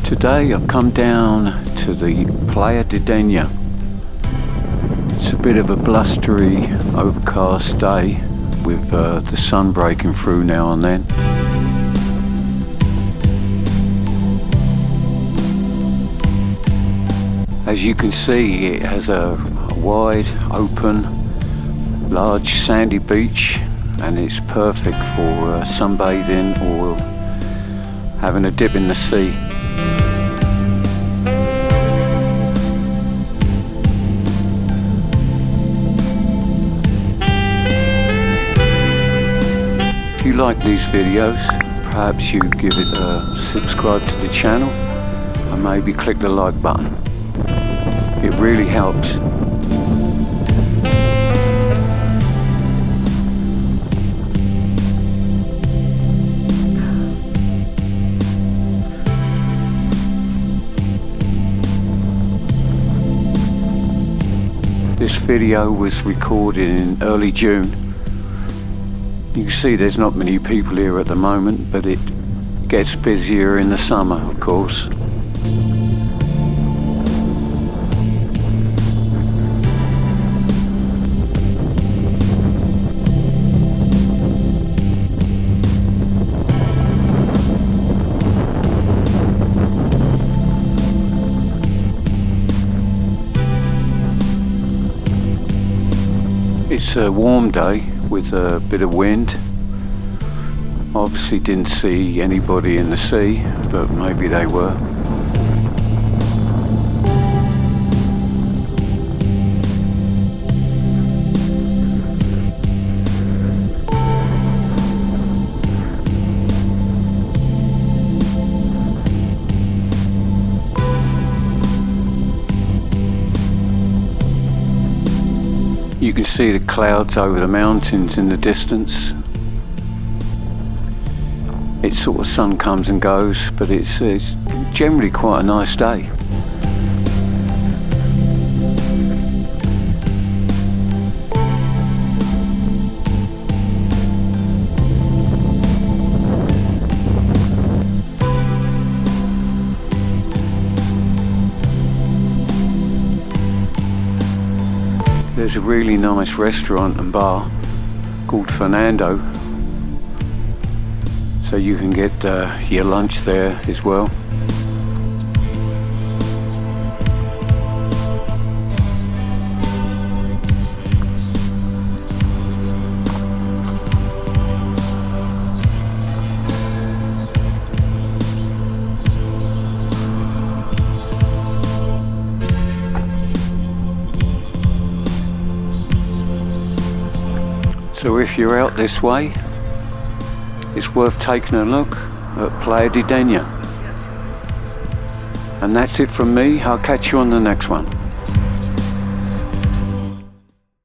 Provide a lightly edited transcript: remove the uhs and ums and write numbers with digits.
Today I've come down to the Playa de Denia. It's a bit of a blustery, overcast day with the sun breaking through now and then. As you can see, it has a wide, open, large sandy beach, and it's perfect for sunbathing or having a dip in the sea. If you like these videos, perhaps you give it a subscribe to the channel and maybe click the like button. It really helps. This video was recorded in early June. You can see there's not many people here at the moment, but it gets busier in the summer, of course. It's a warm day with a bit of wind. Obviously didn't see anybody in the sea, but maybe they were. You can see the clouds over the mountains in the distance. It sort of sun comes and goes, but it's generally quite a nice day. There's a really nice restaurant and bar called Fernando, so you can get your lunch there as well. So if you're out this way, it's worth taking a look at Playa de Denia. And that's it from me. I'll catch you on the next one.